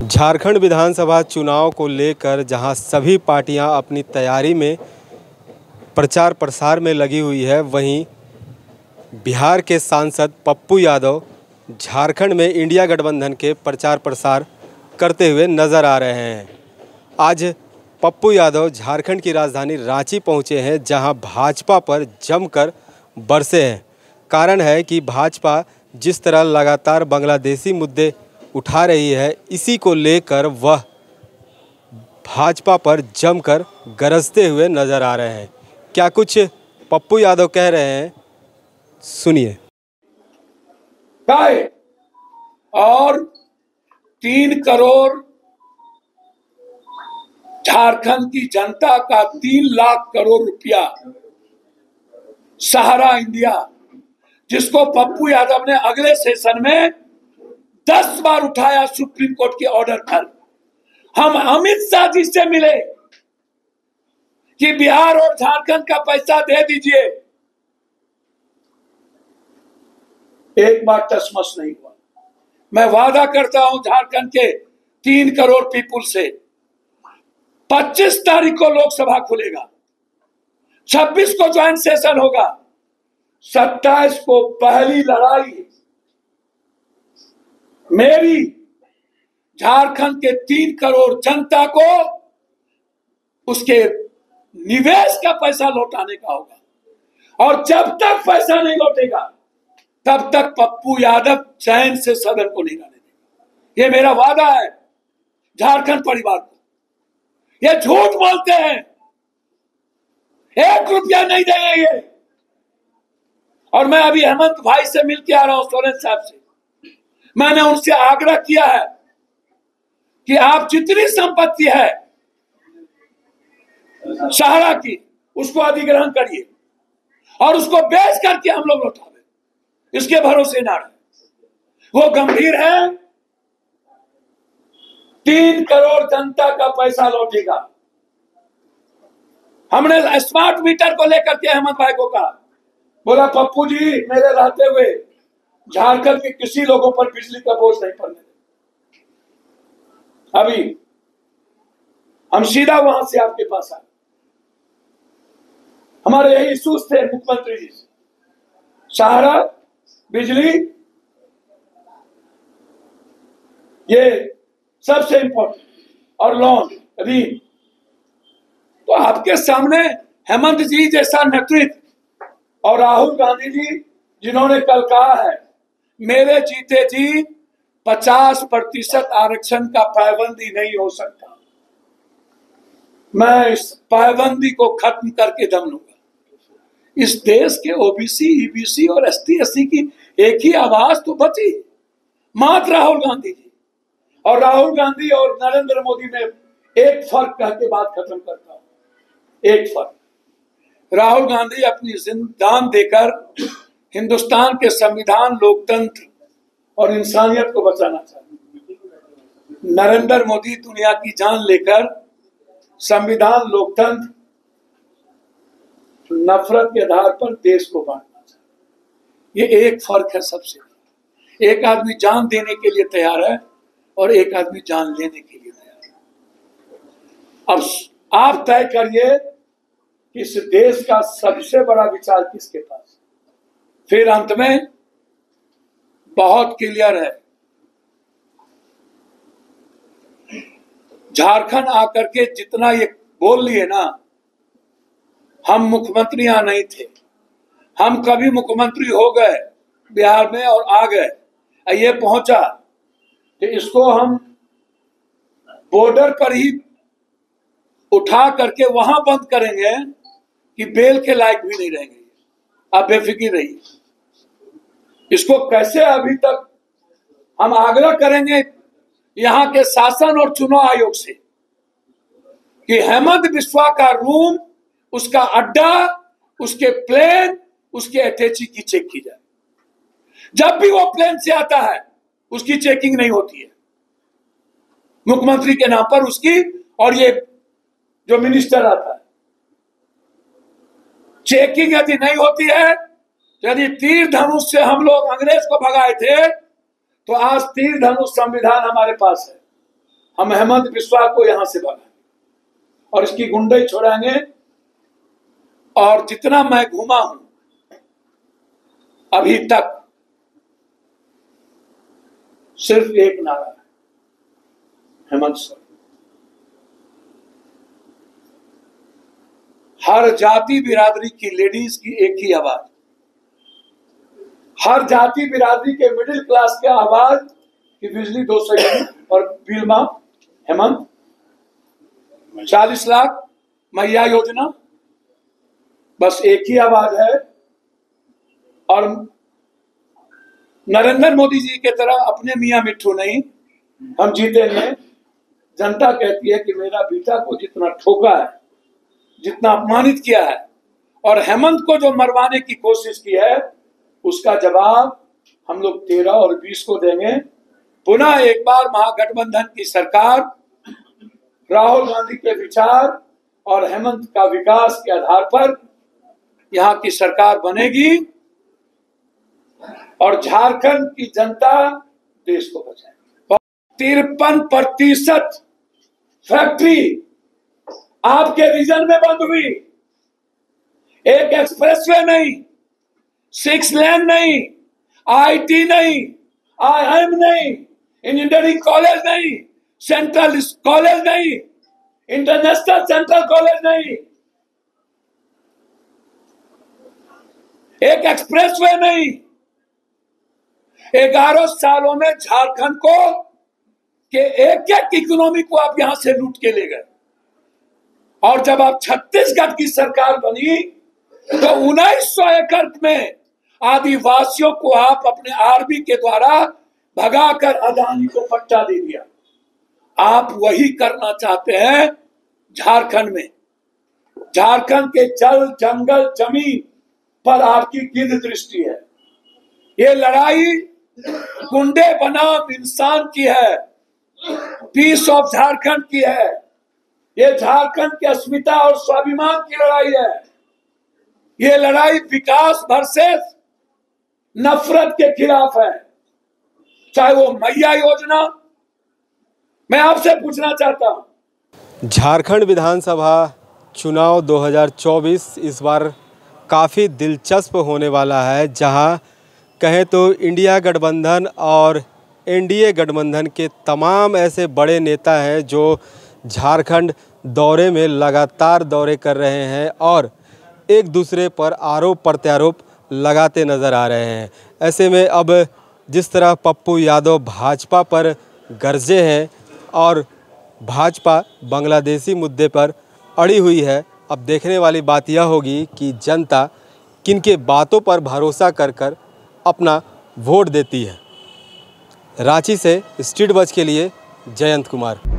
झारखंड विधानसभा चुनाव को लेकर जहां सभी पार्टियां अपनी तैयारी में प्रचार प्रसार में लगी हुई है, वहीं बिहार के सांसद पप्पू यादव झारखंड में इंडिया गठबंधन के प्रचार प्रसार करते हुए नज़र आ रहे हैं। आज पप्पू यादव झारखंड की राजधानी रांची पहुंचे हैं, जहां भाजपा पर जमकर बरसे हैं। कारण है कि भाजपा जिस तरह लगातार बांग्लादेशी मुद्दे उठा रही है, इसी को लेकर वह भाजपा पर जमकर गरजते हुए नजर आ रहे हैं। क्या कुछ पप्पू यादव कह रहे हैं, सुनिए। और 3 करोड़ झारखंड की जनता का 3 लाख करोड़ रुपया सहारा इंडिया, जिसको पप्पू यादव ने अगले सेशन में 10 बार उठाया सुप्रीम कोर्ट के ऑर्डर पर। हम अमित शाह जी से मिले कि बिहार और झारखंड का पैसा दे दीजिए, एक बार टसमस नहीं हुआ। मैं वादा करता हूं झारखंड के 3 करोड़ पीपुल से, 25 तारीख को लोकसभा खुलेगा, 26 को ज्वाइंट सेशन होगा, 27 को पहली लड़ाई मेरी झारखंड के 3 करोड़ जनता को उसके निवेश का पैसा लौटाने का होगा। और जब तक पैसा नहीं लौटेगा तब तक पप्पू यादव चैन से सदन को नहीं आने देगा। ये मेरा वादा है झारखंड परिवार को। ये झूठ बोलते हैं, 1 रुपया नहीं देंगे ये। और मैं अभी हेमंत भाई से मिल के आ रहा हूं, सोरेन साहब से। मैंने उनसे आग्रह किया है कि आप जितनी संपत्ति है सहारा की, उसको अधिग्रहण करिए और उसको बेच करके हम लोग लौटावे। इसके भरोसे ना रहे। वो गंभीर है, 3 करोड़ जनता का पैसा लौटेगा। हमने स्मार्ट मीटर को लेकर के हेमंत भाई को कहा, बोला पप्पू जी मेरे रहते हुए झारखंड के किसी लोगों पर बिजली का बोझ नहीं पड़ने। अभी हम सीधा वहां से आपके पास आए, हमारे यही इश्यूज थे मुख्यमंत्री जी से, सहारा, बिजली, ये सबसे इंपॉर्टेंट, और लोन, ऋण। तो आपके सामने हेमंत जी जैसा नेतृत्व और राहुल गांधी जी, जिन्होंने कल कहा है मेरे जीते जी 50% आरक्षण का पाबंदी नहीं हो सकता, मैं इस पाबंदी को खत्म करके दम लूंगा। इस देश के ओबीसी, ईबीसी और एसटी एससी की एक ही आवाज तो बची, मात्र राहुल गांधी जी। और राहुल गांधी और नरेंद्र मोदी में एक फर्क कह के बात खत्म करता हूं, एक फर्क। राहुल गांधी अपनी दान देकर हिंदुस्तान के संविधान, लोकतंत्र और इंसानियत को बचाना चाहते हैं। नरेंद्र मोदी दुनिया की जान लेकर संविधान, लोकतंत्र, नफरत के आधार पर देश को बांटना चाहते हैं। ये एक फर्क है सबसे। एक आदमी जान देने के लिए तैयार है और एक आदमी जान लेने के लिए तैयार है। अब आप तय करिए कि इस देश का सबसे बड़ा विचार किसके पास। फिर अंत में बहुत क्लियर है, झारखंड आकर के जितना ये बोल लिए ना, हम मुख्यमंत्री यहां नहीं थे, हम कभी मुख्यमंत्री हो गए बिहार में और आ गए, ये पहुंचा तो इसको हम बॉर्डर पर ही उठा करके वहां बंद करेंगे कि बेल के लायक भी नहीं रहेंगे। आप बेफिक्र रहिए। इसको कैसे अभी तक हम आग्रह करेंगे यहां के शासन और चुनाव आयोग से कि हेमंत बिस्वा का रूम, उसका अड्डा, उसके प्लेन, उसके अटैची की चेक की जाए। जब भी वो प्लेन से आता है उसकी चेकिंग नहीं होती है मुख्यमंत्री के नाम पर उसकी, और ये जो मिनिस्टर आता है चेकिंग यदि नहीं होती है, यदि तीर धनुष से हम लोग अंग्रेज को भगाए थे तो आज तीर धनुष संविधान हमारे पास है। हम हेमंत बिस्वा को यहां से भगाएंगे और इसकी गुंडई छोड़ाएंगे। और जितना मैं घूमा हूं अभी तक, सिर्फ एक नारा है, हेमंत सर। हर जाति बिरादरी की लेडीज की एक ही आवाज, हर जाति बिरादरी के मिडिल क्लास के आवाज कि बिजली 200 यूनिट और बिल माफ, हेमंत 40 लाख मैया योजना, बस एक ही आवाज है। और नरेंद्र मोदी जी के तरह अपने मियां मिट्ठू नहीं, हम जीतेंगे। जनता कहती है कि मेरा बेटा को जितना ठोका है, जितना अपमानित किया है और हेमंत को जो मरवाने की कोशिश की है, उसका जवाब हम लोग 13 और 20 को देंगे। पुनः एक बार महागठबंधन की सरकार राहुल गांधी के विचार और हेमंत का विकास के आधार पर यहाँ की सरकार बनेगी और झारखंड की जनता देश को बचाएगी। 53% फैक्ट्री आपके रीजन में बंद हुई। एक एक्सप्रेसवे नहीं, 6 लेन नहीं, आईटी नहीं, IIM नहीं, इंजीनियरिंग कॉलेज नहीं, सेंट्रल कॉलेज नहीं, इंटरनेशनल सेंट्रल कॉलेज नहीं, एक एक्सप्रेसवे नहीं। 11 सालों में झारखंड को के एक इकोनॉमी को आप यहां से लूट के ले गए। और जब आप छत्तीसगढ़ की सरकार बनी तो 1900 एकड़ में आदिवासियों को आप अपने आर्मी के द्वारा भगाकर अदानी को पट्टा दे दिया। आप वही करना चाहते हैं झारखंड में। झारखंड के जल, जंगल, जमीन पर आपकी गिद्ध दृष्टि है। ये लड़ाई गुंडे बनाम इंसान की है, पीस ऑफ झारखंड की है। ये झारखंड की अस्मिता और स्वाभिमान की लड़ाई है। ये लड़ाई विकास वर्सेस नफरत के खिलाफ है, चाहे वो मैया योजना। मैं आपसे पूछना चाहता हूं, झारखंड विधानसभा चुनाव 2024 इस बार काफ़ी दिलचस्प होने वाला है, जहां कहें तो इंडिया गठबंधन और एनडीए गठबंधन के तमाम ऐसे बड़े नेता हैं जो झारखंड दौरे में लगातार दौरे कर रहे हैं और एक दूसरे पर आरोप प्रत्यारोप लगाते नज़र आ रहे हैं। ऐसे में अब जिस तरह पप्पू यादव भाजपा पर गरजे हैं और भाजपा बांग्लादेशी मुद्दे पर अड़ी हुई है, अब देखने वाली बात यह होगी कि जनता किनके बातों पर भरोसा कर अपना वोट देती है। रांची से स्ट्रीट बज के लिए जयंत कुमार।